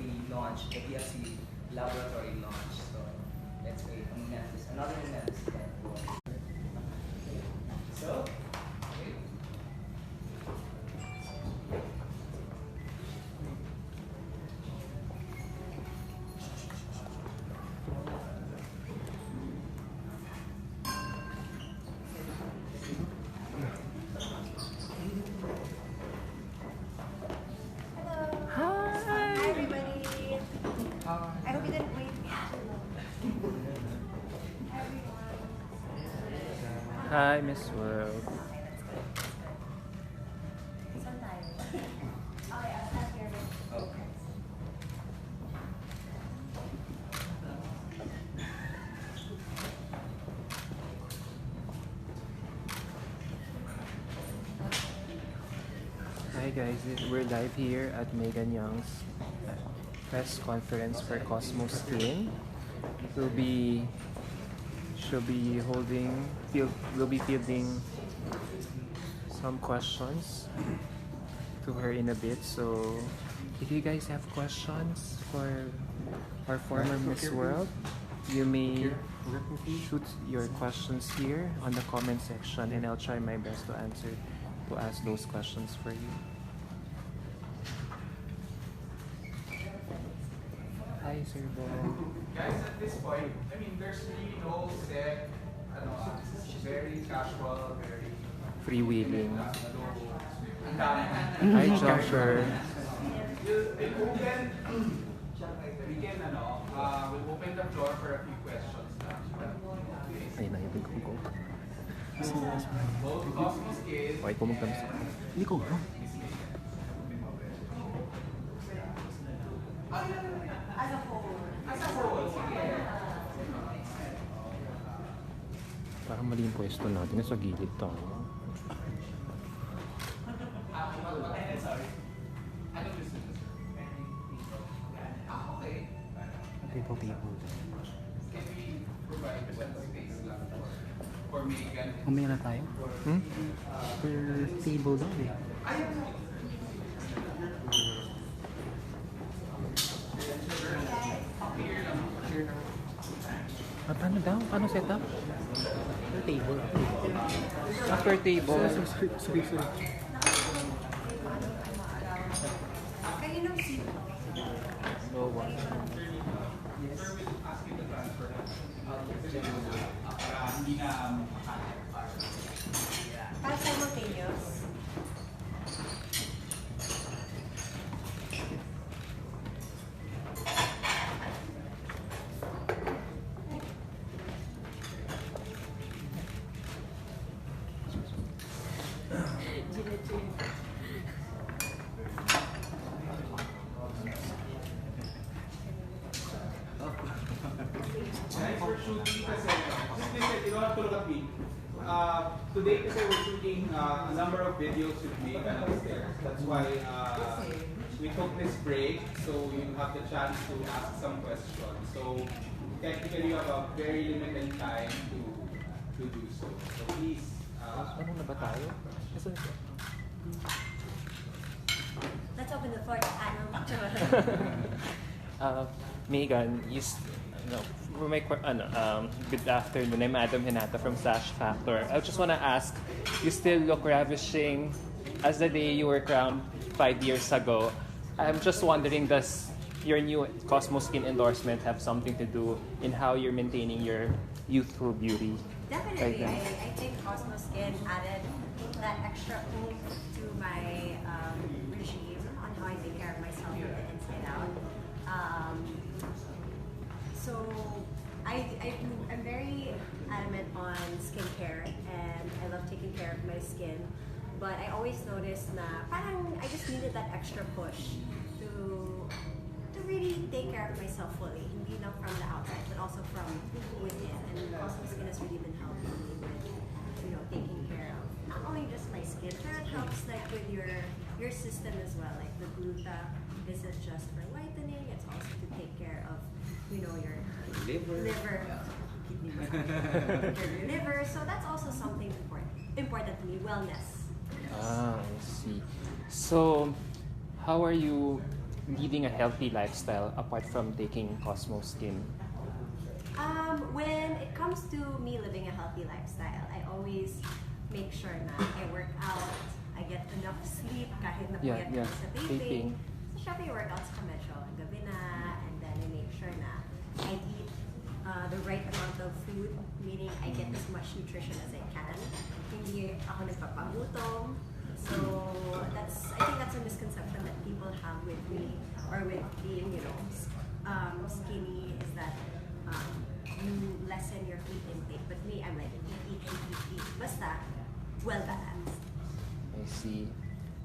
we launched the PFC laboratory launch. So let's wait. Another Memphis event. So, okay. I hope you didn't wait. Hi, Miss World. Hi guys, we're live here at Megan Young's press conference for Cosmo Skin. She'll be fielding some questions to her in a bit. So if you guys have questions for our former Miss World, you may shoot your questions here on the comment section, and I'll try my best to ask those questions for you. Hi, Sir Bob. Guys, at this point, I mean, there's really no set, very casual, very Freewheeling. Ang Hi, Joshua. we'll open the floor for a few questions now. Ay, naibig ko. Both Cosmo Skin Okay, pumunta na sa... Hindi ko bro. As a whole. Parang mali yung pwesto natin. Nasa gilid tayo. Sorry. Ano gusto niyo, sir? Okay. People. Can we provide one space lang for Megan? Umaya na tayo? Per table daw eh. Paano daw? Paano setup? Per table. Per table. Sorry. Kaninong seat? No one. Sir, we'll ask you to transfer. Para hindi na Para simultaneous. Guys, we're shooting kasi, just listen, you don't have to look at me. Today kasi we're shooting a number of videos with Megan upstairs. That's why we took this break, so you have the chance to ask some questions. So technically you have a very limited time to do so. So please. Ano na ba tayo? Let's open the floor to Adam. Megan, good afternoon. I'm Adam Hinata from Sash Factor. I just want to ask, you still look ravishing as the day you were crowned 5 years ago. I'm just wondering, does your new Cosmo Skin endorsement have something to do in how you're maintaining your youthful beauty? Definitely. I think Cosmo Skin added that extra oomph to my regime on how I take care of myself from the inside out. So I'm very adamant on skincare, and I love taking care of my skin. But I always notice na parang I just needed that extra push to really take care of myself fully. Hindi lang from the outside, but also from within. And Cosmo Skin has really been helping me with, taking care of not only just my skin, but it helps like with your system as well. Like the gluta isn't just for whitening; it's also to take care of, your liver, kidney, your liver. So that's also something important to me. Wellness. I see. So, how are you leading a healthy lifestyle apart from taking Cosmo Skin? When it comes to me living a healthy lifestyle, I always make sure na I work out, I get enough sleep kahit na puyat Yeah, sa taping. So, syempre yung workouts ko medyo gabi na, and then I make sure na I eat the right amount of food, meaning I get as much nutrition as I can. Hindi ako nagpapagutom. So, I think that's a misconception that people have with me, or with being, skinny, is that you lessen your food intake. But me, I'm like, eat. Basta, well balanced. I see.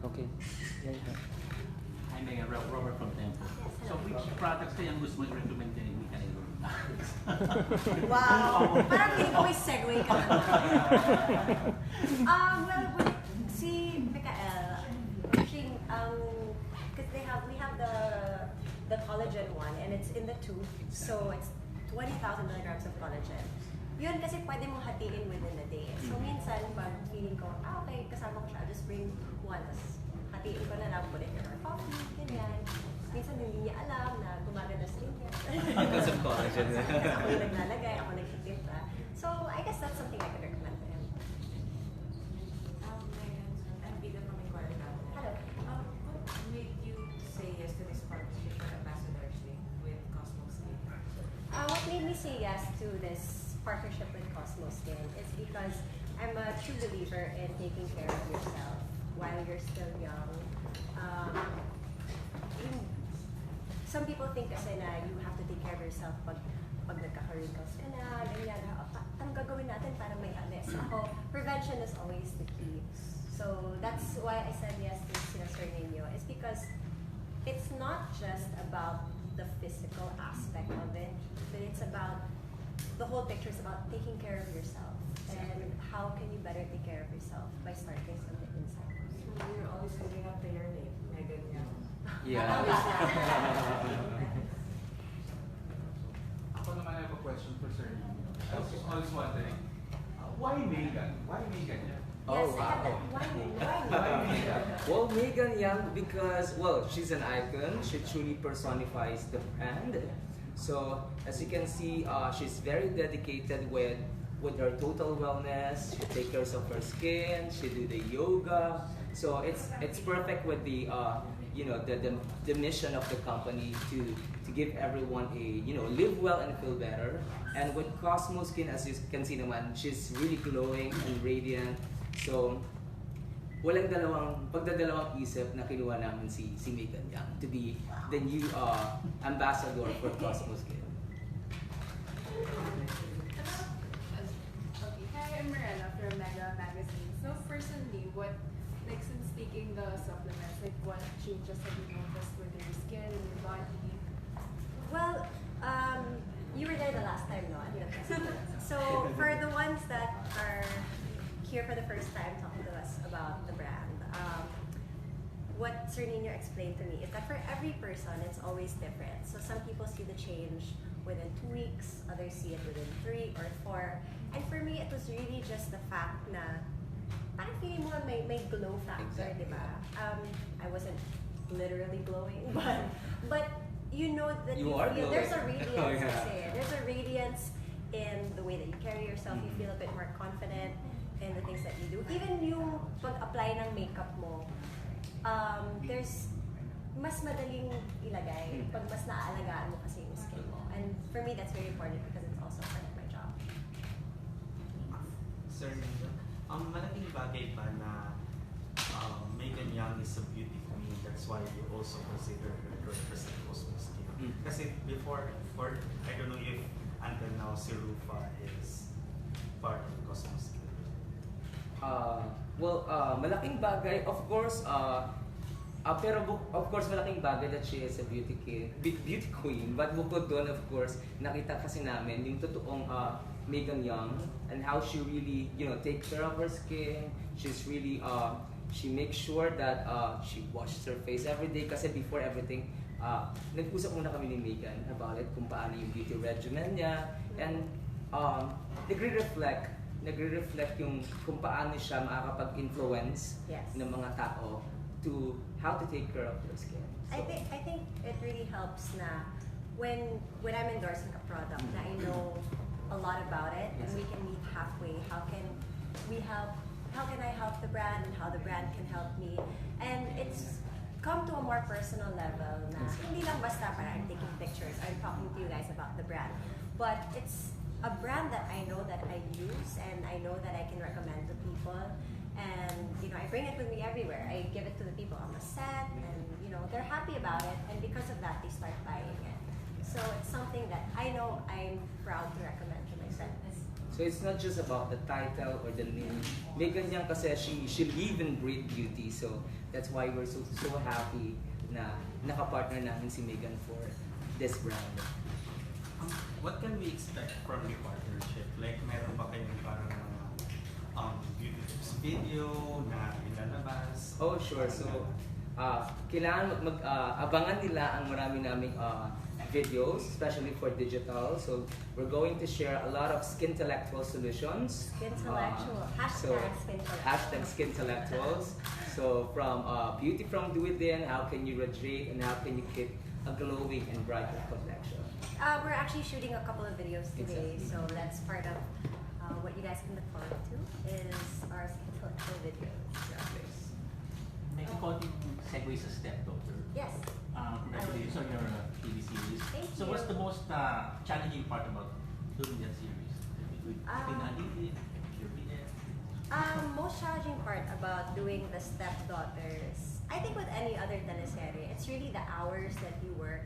Okay. Hi, Mega Robert from Tempo. So, which products kayang gusto mo i-recommend din ni Mika? Wow! Parang hindi ko may segue ka naman. Well, si Mikael, because we have the collagen one, and it's in the tube, so it's 20,000 milligrams of collagen. Yun kasi pwede mong hatiin within a day. So minsan, pag feeling ko, okay, kasama ko siya, I'll just bring one. Hatiin ko na lang, put it in our coffee, ganyan. Minsan hindi niya alam na gumagana sa inyo. Because of collagen. Kasi ako yung naglalagay, ako nagtitimpla. So I guess that's something I could recommend to him. I'm Vida from Inquiry. Hello. What made you say yes to this partnership for Ambassadors Day with Cosmo Skin? What made me say yes to this partnership with Cosmo Skin is because I'm a true believer in taking care of yourself while you're still young. Some people think kasi na you have to take care of yourself pag nagka-wrinkles ka na, ganyan. Anong gagawin natin para may alis? Ako, prevention is always the key. So that's why I said yes to Sir Nino, is because it's not just about the physical aspect of it, but it's about the whole picture is about taking care of yourself. And how can you better take care of yourself by starting from the inside? You're always living up to your name, Megan Young. Yeah. Ako naman, I have a question for Sir. I was always wondering, why Megan? Why Megan? Yes, Oh, I have that. wow. Why? Well, Megan Young, because, well, she's an icon. She truly personifies the brand. So, as you can see, she's very dedicated with her total wellness. She takes care of her skin. She do the yoga. So it's perfect with the the mission of the company to give everyone a live well and feel better. And with Cosmo Skin, as you can see naman, she's really glowing and radiant. So walang pagdadalawang isip na kinuha namin si Megan Young to be the new ambassador for Cosmo Skin. Okay, hi, I'm Mirella from Mega Magazine. So personally, since taking the supplements, what changes have you noticed with your skin and your body? Well, you were there the last time, no? So for the ones that are here for the first time talking to us about the brand, what Sir Nino explained to me is that for every person, it's always different. So some people see the change within 2 weeks, others see it within 3 or 4. And for me, it was really just the fact na parang feeling mo may glow factor, Exactly. di ba? I wasn't literally glowing, but you know that You are feel there's a glowing. radiance. Oh, yeah. Kasi there's a radiance in the way that you carry yourself. You feel a bit more confident in the things that you do. Even yung pag-apply ng makeup mo, there's mas madaling ilagay pag mas naaalagaan mo kasi yung skin mo. And for me, that's very important because it's also part of my job. Sir, malaking bagay pa na Megan Young is a beauty queen. That's why you also consider her to represent Cosmo Skin. Kasi before, I don't know if until now si Rufa is part of Cosmo Skin. Malaking bagay, of course, pero of course malaking bagay that she is a beauty queen. But bukod doon, of course, nakita kasi namin yung totoong Megan Young and how she really, takes care of her skin. She's really, she makes sure that she washes her face every day. Kasi before everything, nag-usap muna kami ni Megan about it, kung paano yung beauty regimen niya. And nagre-reflect yung kung paano siya makakapag-influence Yes. ng mga tao to how to take care of their skin. So, I think it really helps na when I'm endorsing a product na I know a lot about it and we can meet halfway. How can I help the brand and how the brand can help me? And it's come to a more personal level na hindi lang basta para I'm taking pictures, I'm talking to you guys about the brand. But it's a brand that I know that I use and I know that I can recommend to people. And you know, I bring it with me everywhere. I give it to the people on the set, and you know, they're happy about it, and because of that, they start buying it. So it's something that I know I'm proud to recommend to my friends. So it's not just about the title or the name. Megan Yang kasi she live and breathe beauty, so that's why we're so happy na nakapartner namin si Megan for this brand. What can we expect from the partnership? Like, meron ba kayong parang beauty tips video na ilalabas? Oh, sure. So, kailangan abangan nila ang marami naming videos, especially for digital. So, we're going to share a lot of skintellectual solutions. Skintellectual. Hashtag skintellectuals. So, from beauty from within, how can you radiate and how can you keep a glowing and brighter complexion? We're actually shooting a couple of videos today, Exactly. so that's part of what you guys can look forward to is our skintellectual videos. May konting segue sa stepdaughter. Yes. Congratulations on your TV series. Thank So you. what's the most challenging part about doing that series? With your opinion? Most challenging part about doing the stepdaughters, I think with any other teleserye, it's really the hours that you work.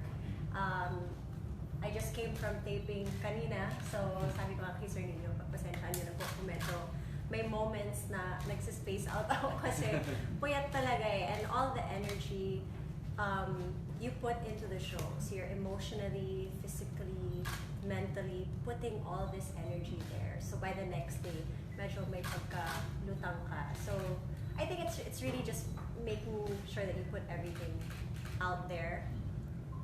I just came from taping kanina, so sabi ko nga kay Sir Nino, pagpasensyahan niyo na po kung medyo may moments na nagsispace out ako kasi puyat talaga eh. And all the energy you put into the show. So you're emotionally, physically, mentally putting all this energy there. So by the next day, medyo may pagkalutang ka. So I think it's really just making sure that you put everything out there.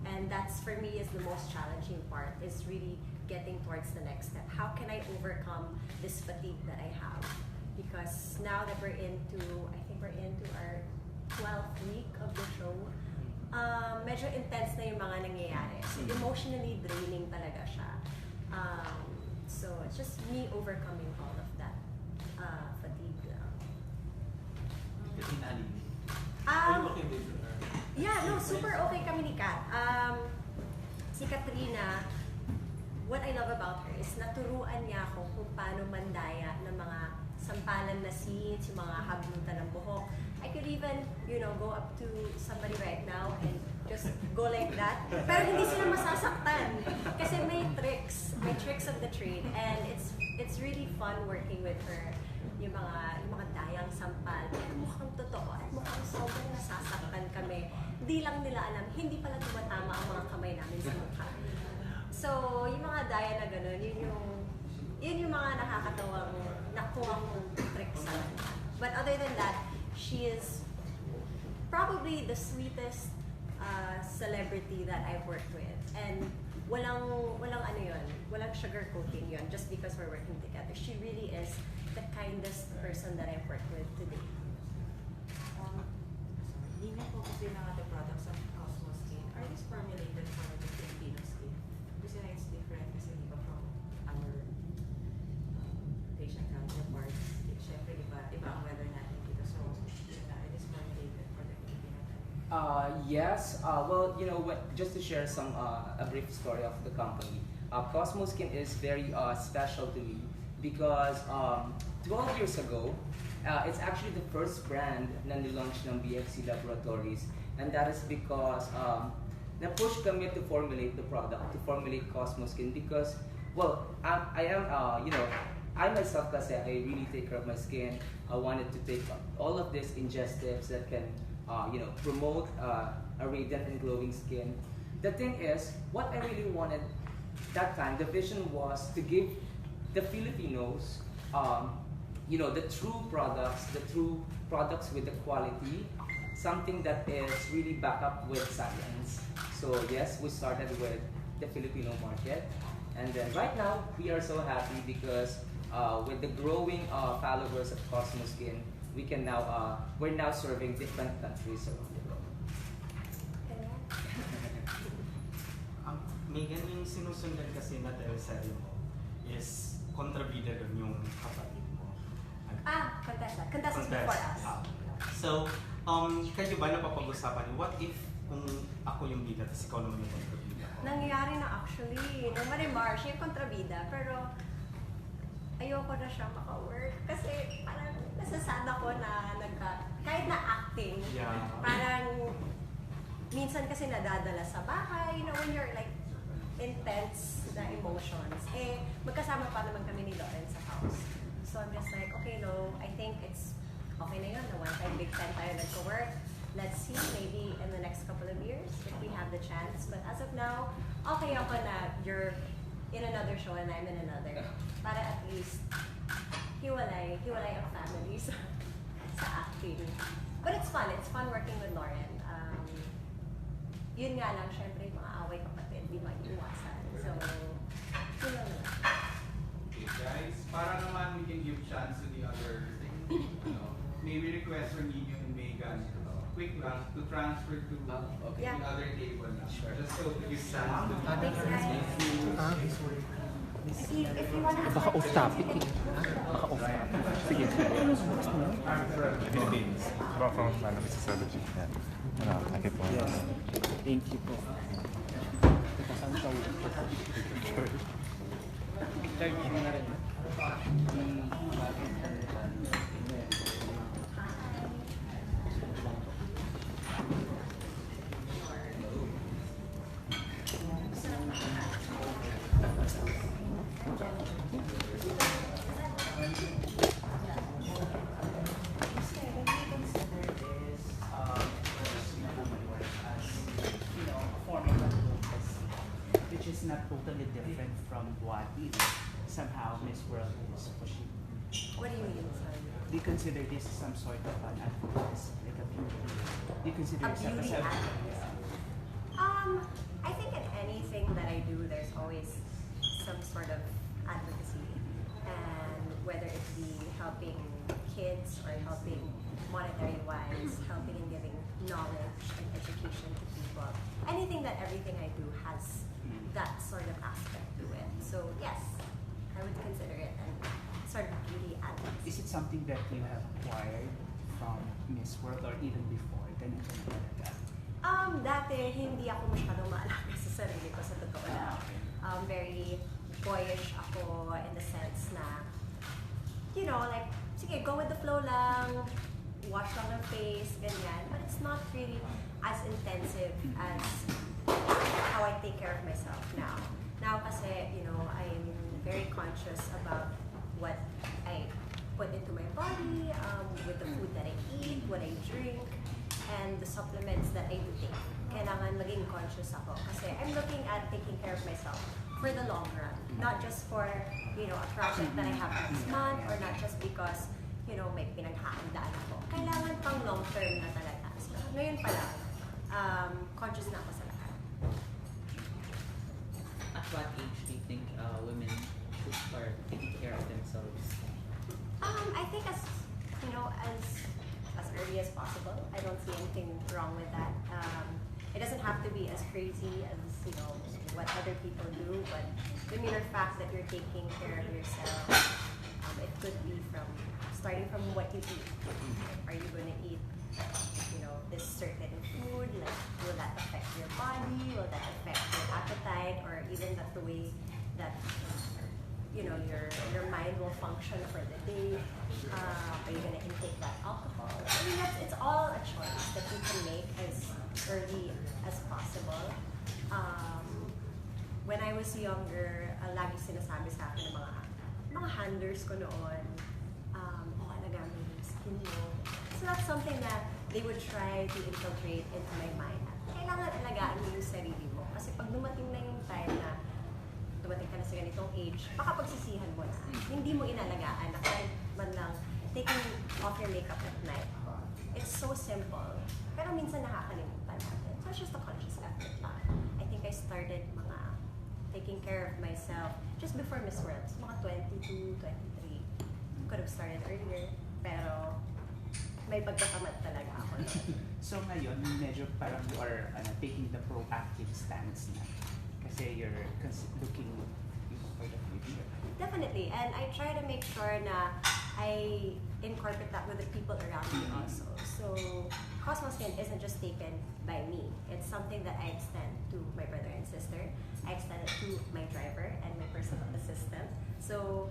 And that's for me is the most challenging part, is really getting towards the next step. How can I overcome this fatigue that I have? Because now that we're into our 12th week of the show, medyo intense na yung mga nangyayari. So emotionally draining talaga siya. So it's just me overcoming all of that fatigue. Kasi nalini. Um, Are you okay with her? Yeah, no, super okay kami ni Kat. Si Katrina, what I love about her is naturuan niya ako kung paano mandaya ng mga sampalan na scenes, yung mga hablutan ng buhok. I could even, go up to somebody right now and just go like that. Pero hindi sila masasaktan. Kasi may tricks of the trade. And it's really fun working with her. Yung mga dayang sampal. Pero mukhang totoo at mukhang sobrang nasasaktan kami. Hindi lang nila alam, hindi pala tumatama ang mga kamay namin sa mukha. So, yung mga daya na gano'n, yun yung mga nakakatawang nakuha kong tricks sa kanya. But other than that, she is probably the sweetest celebrity that I've worked with. And walang sugarcoating yun just because we're working together. She really is the kindest person that I've worked with today. Hindi na po kasi ng other products of Cosmo Skin. Are these formulated for the Filipino skin? Kasi na it's different kasi iba from our Asian counterparts. Siyempre, iba ang weather natin dito. So, are these formulated for the Filipino type? Yes. Just to share a brief story of the company. Cosmo Skin is very special to me because 12 years ago, it's actually the first brand na nilaunch ng BFC Laboratories, and that is because na-push kami to formulate the product, to formulate Cosmo Skin because, I myself kasi I really take care of my skin. I wanted to take all of these ingestives that can promote a radiant and glowing skin. The thing is, what I really wanted that time, the vision was to give the Filipinos, the true products with the quality, something that is really backed up with science. So yes, we started with the Filipino market, and then right now we are so happy because with the growing followers of Cosmo Skin, we can now we're now serving different countries around the world. Megan, yung sinusundan kasi na teleserye mo is kontrabida doon yung kapatid mo. Contestants before us. So, kayo ba napapag-usapan, what if kung ako yung bida, tapos ikaw naman yung kontrabida ko? Nangyayari na actually. Nung Marimar, siya yung kontrabida, pero ayoko na siya maka-work kasi parang nasasad ako na kahit na acting, parang minsan kasi nadadala sa bahay, when you're like intense na emotions, magkasama pa naman kami ni Lauren sa house. So I'm just like, okay, no, I think it's okay na yun, na one time, big time tayo nagko-work. Let's see, maybe in the next couple of years, if we have the chance. But as of now, okay ako na you're in another show and I'm in another. Para at least, hiwalay ang family sa acting. But it's fun working with Lauren. Yun nga lang, syempre, mga away kapatid, di maiiwasan. So, yun lang naman. Okay, guys, para naman we can give chance to the other thing, maybe request from Nino and Megan, quick lang, to transfer to the other table na. Sure. Just so to give chance to the Thanks, guys. If you want to Baka off topic eh. Baka off topic. Sige. Philippines. From Mississippi. Yan. Thank you po. Yes. Thank you po. Saan siya ulit? Charge mo na rin. Not totally different from what somehow Miss World is pushing. What do you mean? Sorry. Do you consider this some sort of an advocacy, like a beauty? Do you consider A yourself beauty as advocate? I think in anything that I do, there's always some sort of advocacy, and whether it be helping kids or helping monetary-wise, helping and giving knowledge and education to people, everything I do has that sort of aspect to it. So yes, I would consider it a sort of beauty advocacy. Is it something that you have acquired from Miss World or even before? Ganun ka na talaga? Dati hindi ako masyadong maalaga sa sarili ko, sa totoo lang. Very boyish ako in the sense na, you know, like, sige, go with the flow lang, wash lang ng face, ganyan. But it's not really as intensive as how I take care of myself now. Now kasi, you know, I'm very conscious about what I put into my body, with the food that I eat, what I drink, and the supplements that I do take. Kailangan maging conscious ako kasi I'm looking at taking care of myself for the long run. Not just for, you know, a project that I have next month or not just because, you know, may pinaghahandaan ako. Kailangan pang long term na talaga. So, ngayon pa lang, conscious na ako sa lahat. At what age do you think women should start taking care of themselves? I think as, you know, as early as possible. I don't see anything wrong with that. It doesn't have to be as crazy as, you know, what other people do, but the mere fact that you're taking care of yourself, it could be from starting from what you eat. Are you going to eat, you know, this certain food? Like, will that affect your body? Will that affect your appetite? Or even the way that, you know, your mind will function for the day? Are you going to intake that alcohol? I mean, it's all a choice that you can make as early as possible. When I was younger, lagi sinasabi sa akin ng mga handlers ko noon, alagaan mo yung skin mo. So that's something that they would try to infiltrate into my mind. Kailangan alagaan mo yung sarili mo. Kasi pag dumating na yung time na dumating ka na sa ganitong age, baka pagsisihan mo na. Hindi mo inalagaan na kahit man lang taking off your makeup at night. It's so simple. Pero minsan nakakalimutan natin. So it's just a conscious effort lang. I think I started taking care of myself just before Miss World. So mga 22, 23. Could have started earlier. Pero may pagkakamad talaga ako. So ngayon, medyo parang you are taking the proactive stance na. Kasi you're looking for the future. Definitely, and I try to make sure na I incorporate that with the people around me also. So Cosmo Skin isn't just taken by me. It's something that I extend to my brother and sister. I extend it to my driver and my personal assistant. So,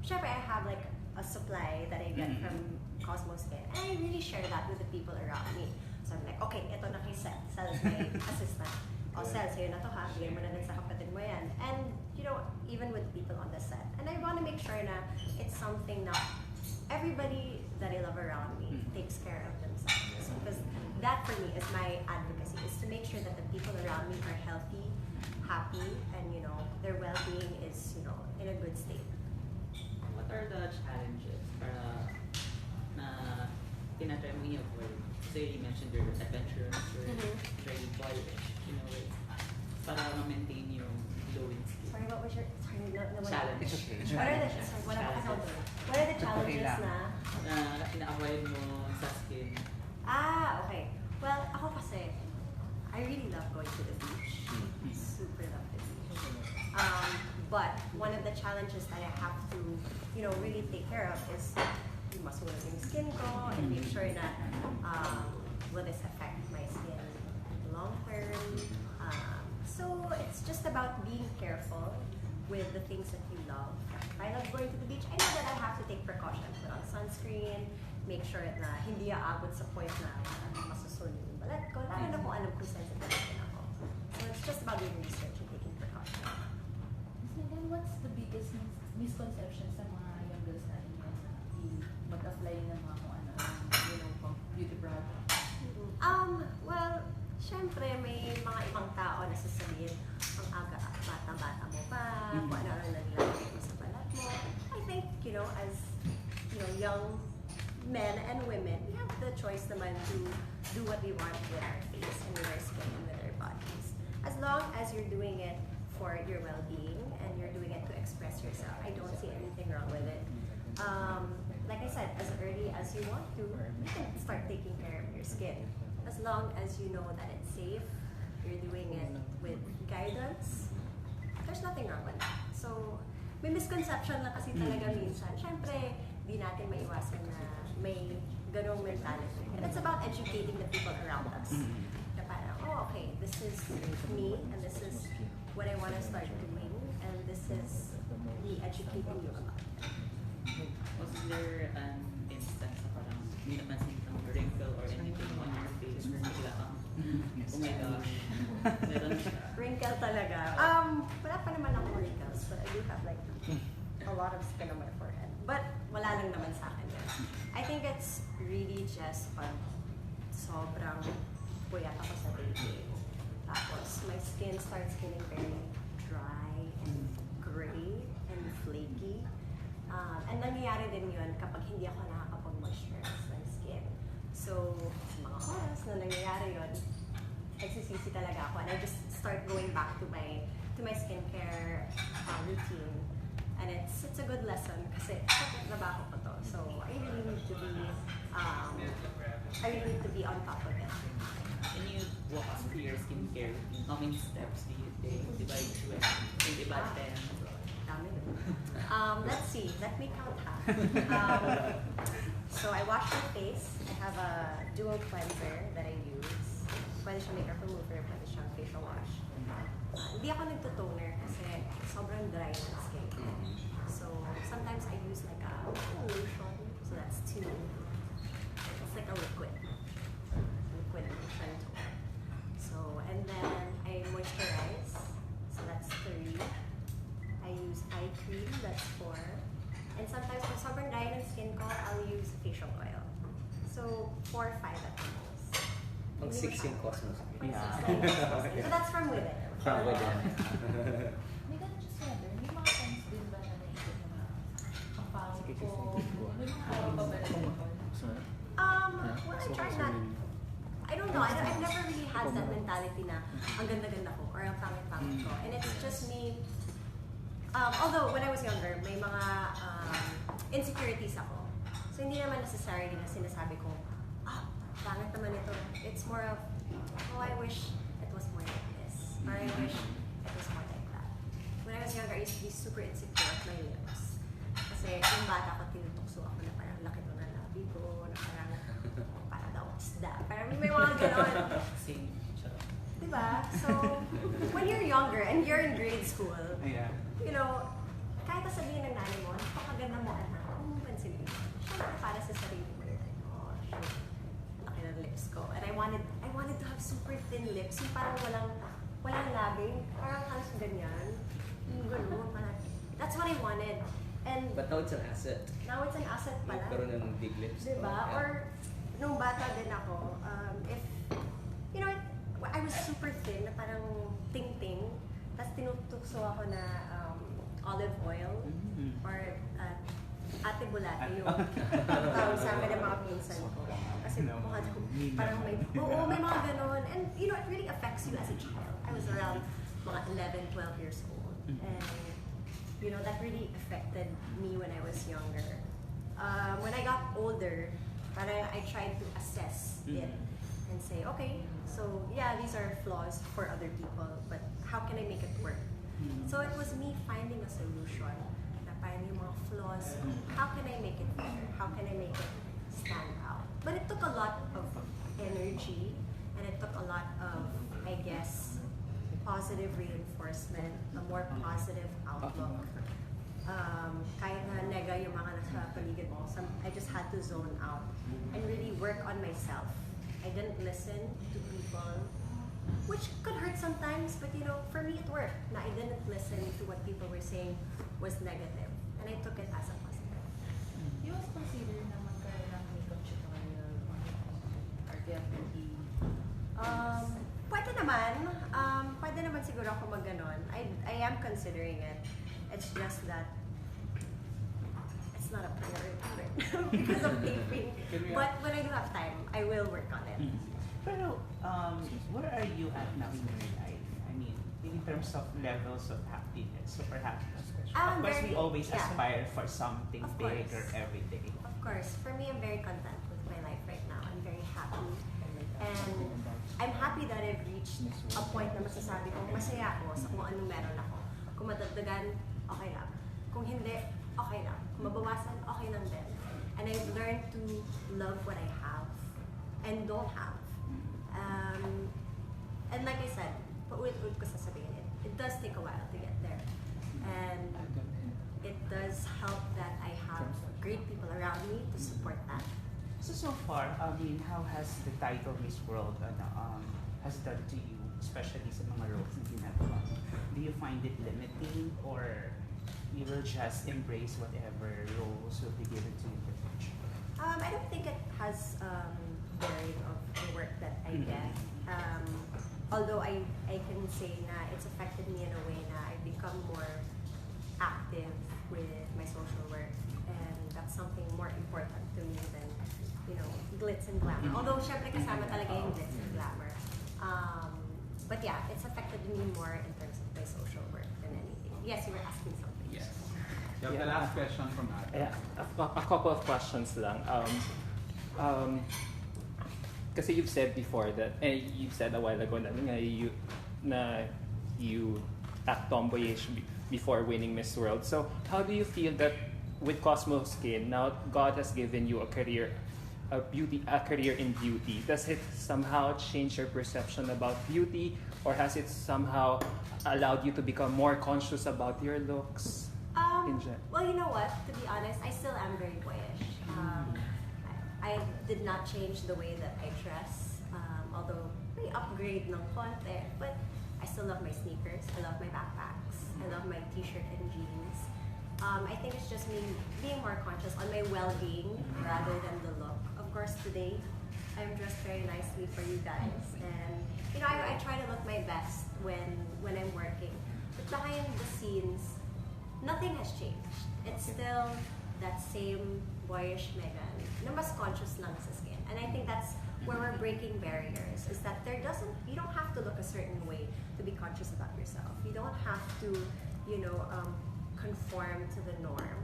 syempre, I have like a supply that I get from Cosmo Skin. And I really share that with the people around me. So I'm like, okay, ito na kay Sel. Sel is my assistant. O Sel, sa'yo na to ha. Bigay mo na din sa kapatid mo yan. And, you know, even with people on the set. And I want to make sure na it's something na everybody that I love around me takes care of themselves. Because that for me is my advocacy, is to make sure that the people around me are healthy, happy, and you know, their well-being is, you know, in a good state. What are the challenges para na tinatry mo i-avoid? Kasi you mentioned you're adventurous, you're very boyish, you know, para ma-maintain yung glowing skin. Sorry, what was your Challenge. It's okay. What are the challenges na ina-avoid mo sa skin? Okay. Well, ako kasi, I really love going to the beach. Super love the beach. But one of the challenges that I have to, you know, really take care of is masulat yung skin ko and make sure that will this affect my skin long term. So it's just about being careful with the things that you love. If I love going to the beach, I know that I have to take precautions. Put on sunscreen, make sure na hindi aabot sa point na masusunog yung balat ko. Lalo na kung alam kung sensitive din ako. So it's just about doing research and taking precautions. So then what's the biggest misconception sa mga young girls natin na mag-apply ng mga kung ano, you know, pang beauty products? Well, syempre may mga ibang tao na sasabihin, ang aga, bata-bata mo pa, kung ano-ano na nilalagay mo sa balat mo. I think, you know, as you know, young men and women, we have the choice naman to do what we want with our face and with our skin and with our bodies. As long as you're doing it for your well-being and you're doing it to express yourself, I don't see anything wrong with it. Like I said, as early as you want to, you can start taking care of your skin. As long as you know that it's safe, you're doing it with guidance, there's nothing wrong with that. So, may misconception lang kasi talaga minsan. Siyempre, di natin maiwasan na may ganong mentality. And it's about educating the people around us. Na parang, oh, okay, this is me, and this is what I want to start doing, and this is me educating you about it. Was there an instance na parang hindi naman sintang wrinkle or anything on your face or bigla kang, oh my gosh, meron siya? Wrinkle talaga. Wala pa naman akong wrinkles, but I do have like a lot of skin on my forehead. But wala lang naman sa akin yun. I think it's really just pag sobrang puyat ako sa dating. Tapos my skin starts getting very dry and gray and flaky. And nangyayari din yun kapag hindi ako nakakapag-moisturize ng skin. So, sa mga oras na nangyayari yun, nagsisisi talaga ako and I just start going back to my skincare routine. And it's a good lesson kasi trabaho ko to. So, I really need to be on top of it. Can you walk us through your skincare routine? How many steps do you take? Divide through it. Divide 10. Dami. Let's see. Let me count ha. So I wash my face. I have a dual cleanser that I use. Pwede siya makeup remover, pwede siyang facial wash. Hindi ako nagtutoner kasi sobrang dry ng skin. So sometimes I use like a lotion. So that's 2. It's like a liquid lotion toner. So, and then I moisturize. So that's 3. I use eye cream, that's 4. And sometimes kung sobrang dry ng skin ko, I'll use facial oil. So 4 or 5 at the most. Pag 16 Cosmo Skin. So that's from within. From within. May ganun just wonder, may mga times din ba na naisip mo na ang pangit ko, may mga araw pa ba na Well, I tried not. I don't know. I've never really had that mentality na ang ganda-ganda ko or ang pangit-pangit ko. And it's just me. Although when I was younger, may mga insecurities ako. So hindi naman necessarily na sinasabi ko pangit naman ito. It's more of, oh, I wish it was more like this. Or I wish it was more like that. When I was younger, I used to be super insecure of my lips. Kasi yung bata ko, tinutukso ako na parang laki to na labi ko, na parang daw isda. Parang may mga ganon. Same. Diba? So, when you're younger and you're in grade school, Yeah. you know, kahit sabihin ng nanay mo, napakaganda mo anak, huwag mo pansinin. Siyempre para sa sarili mo, you're like, oh, shoot, laki ng lips ko. And I wanted to have super thin lips, yung parang walang labi, parang halos ganyan. Yung gano'n, parang, that's what I wanted. And But now it's an asset. now it's an asset pala. Magkaroon ng big lips. Diba? Yeah. Or, nung bata din ako, if, you know, I was super thin, na parang ting-ting, tapos tinutukso ako na olive oil, or ate bulate yung tawag sa akin ng mga pinsan ko. Kasi mukha ko, parang may mga ganon. And, you know, it really affects you as a child. I was around mga 11, 12 years old. And, you know, that really affected me when I was younger. When I got older, parang I tried to assess it and say, okay, so yeah, these are flaws for other people, but how can I make it work? So it was me finding a solution na parang yung mga flaws, how can I make it better? How can I make it stand out? But it took a lot of energy, and it took a lot of, I guess, positive reinforcement, a more positive outlook. Kahit na nega yung mga nasa paligid mo, I just had to zone out and really work on myself. I didn't listen to people, which could hurt sometimes, but you know, for me it worked. Na I didn't listen to what people were saying was negative, and I took it as a positive. You was consider na magkaroon ng makeup tutorial or definitely? Pwede naman siguro ako mag-ganon. I am considering it. It's just that it's not a priority right now because of taping. But when I do have time, I will work on it. Pero, where are you at now in your life? I mean, in terms of levels of happiness. So perhaps, of course, we always aspire for something bigger every day. Of course. For me, I'm very content with my life right now. I'm very happy. And I'm happy that I've reached a point na masasabi kong masaya ako sa kung anong meron ako. Kung madagdagan, okay lang. Kung hindi, okay lang. Kung mabawasan, okay lang din. And I've learned to love what I have and don't have. And like I said, paulit-ulit ko sasabihin it. It does take a while to get there. And it does help that I have great people around me to support that. So far, I mean, how has the title Miss World has done to you, especially sa mga roles na ginagawa? Do you find it limiting, or you will just embrace whatever roles will be given to you in the future? I don't think it has bearing of the work that I get. Although I can say na it's affected me in a way na I've become more active with my social work, and that's something more important to me than, you know, glitz and glamour. Although syempre kasama talaga yung glitz and glamour. But yeah, it's affected me more in terms of my social work than anything. Yes, you were asking something. Yes. You have the last question from Ate. Yeah, a couple of questions lang. Kasi you've said before that, you've said a while ago na you act tomboyish before winning Miss World. So how do you feel that with Cosmo Skin, now God has given you a career in beauty? Does it somehow change your perception about beauty, or has it somehow allowed you to become more conscious about your looks? Well, you know what? To be honest, I still am very boyish. I did not change the way that I dress, although may upgrade ng konti, but I still love my sneakers, I love my backpacks, I love my t-shirt and jeans. I think it's just me being more conscious on my well-being rather than the look. Of course, today, I'm dressed very nicely for you guys, and you know, I try to look my best when I'm working. But behind the scenes, nothing has changed. It's still that same boyish Megan, na mas conscious lang sa skin. And I think that's where we're breaking barriers, is that you don't have to look a certain way to be conscious about yourself. You don't have to, you know, conform to the norm.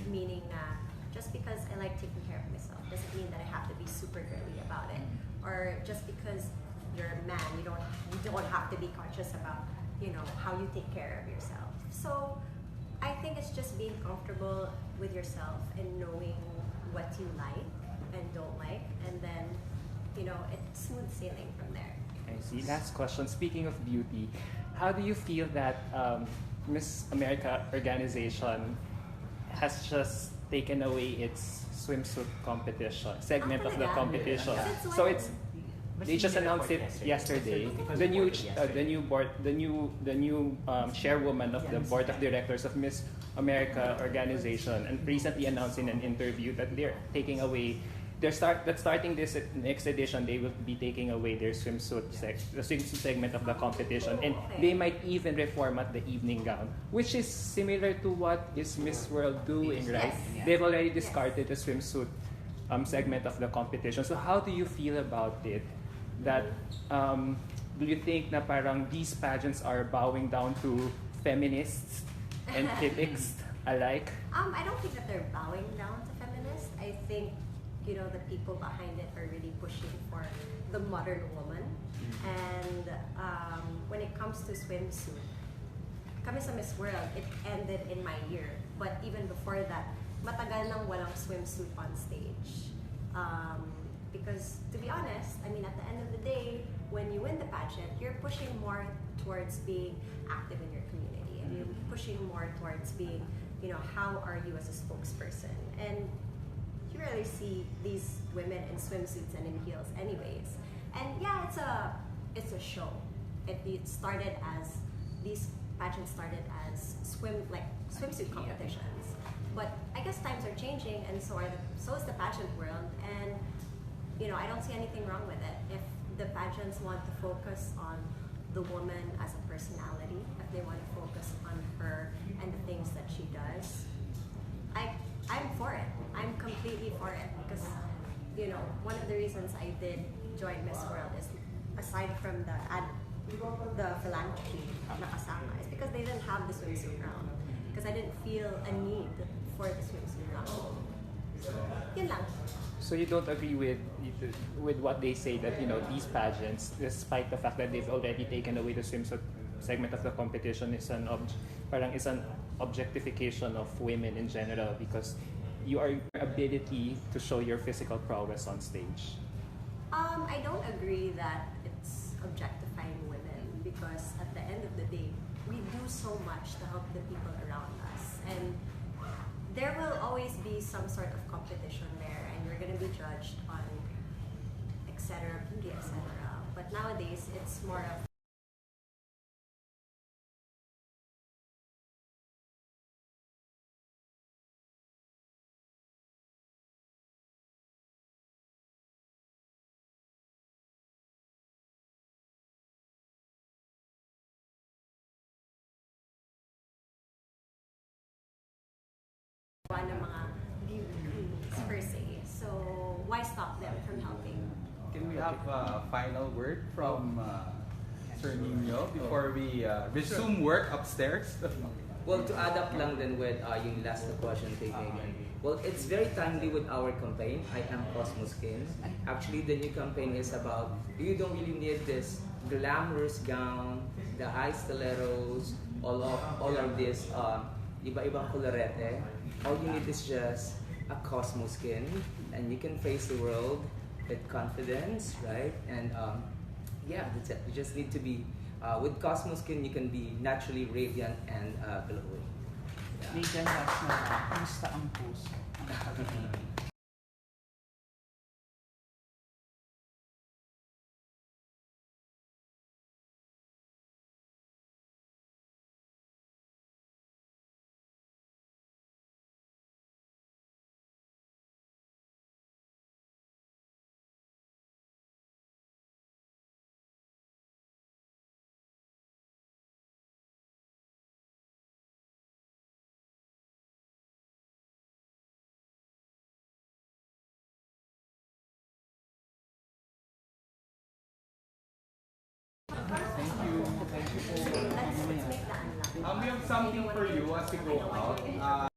Meaning na just because I like taking care of myself doesn't mean that I have to be super girly about it. or just because you're a man, you don't have to be conscious about, you know, how you take care of yourself. So I think it's just being comfortable with yourself and knowing what you like and don't like, and then, you know, it's smooth sailing from there. I see. Last question. Speaking of beauty, how do you feel that Miss America organization has just taken away its swimsuit competition segment of the competition? So they just announced it yesterday. The new chairwoman of the board of directors of Miss America organization, and recently announced in an interview that they're taking away. Starting this next edition, they will be taking away their the swimsuit segment of the competition, and they might even reformat the evening gown, which is similar to what is Miss World doing, right? Yes. They've already discarded the swimsuit segment of the competition. So how do you feel about it? That do you think na parang these pageants are bowing down to feminists and critics alike? I don't think that they're bowing down to feminists. I think, you know, the people behind it are really pushing for the modern woman. And when it comes to swimsuit, kami sa Miss World, it ended in my year. But even before that, matagal nang walang swimsuit on stage. Because to be honest, I mean, at the end of the day, when you win the pageant, you're pushing more towards being active in your community, and you're pushing more towards being, you know, how are you as a spokesperson? And you rarely see these women in swimsuits and in heels anyways. And yeah, it's a show. It started as, these pageants started as swimsuit competitions. But I guess times are changing, and so is the pageant world. And you know, I don't see anything wrong with it. If the pageants want to focus on the woman as a personality, if they want to focus on her and the things that she does, I'm for it. I'm completely for it, because, you know, one of the reasons I did join Miss World is, aside from the philanthropy na kasama, is because they didn't have the swimsuit round. Because I didn't feel a need for the swimsuit round. So, yun lang. So you don't agree with what they say, that, you know, these pageants, despite the fact that they've already taken away the swimsuit segment of the competition, is an objectification of women in general, because your ability to show your physical prowess on stage? I don't agree that it's objectifying women, because at the end of the day, we do so much to help the people around us, and there will always be some sort of competition there, and you're going to be judged on etc., beauty, etc. But nowadays, it's more of one of mga beauty queens per se. So why stop them from helping? Can we have a final word from Sir Nino before we resume work upstairs? Well, to add up lang din with yung last question kay Megan. Well, it's very timely with our campaign, I Am Cosmo Skin. Actually, the new campaign is about, you don't really need this glamorous gown, the high stilettos, all of this iba-ibang colorete. All you need is just a Cosmo Skin, and you can face the world with confidence, right? And yeah, that's it. You just need to be, with Cosmo Skin, you can be naturally radiant and glowing. Megan, last na lang, kumusta ang puso ang pag-ibig? Thank you. Thank you. Let's make that unlock. We have something for you as we go out.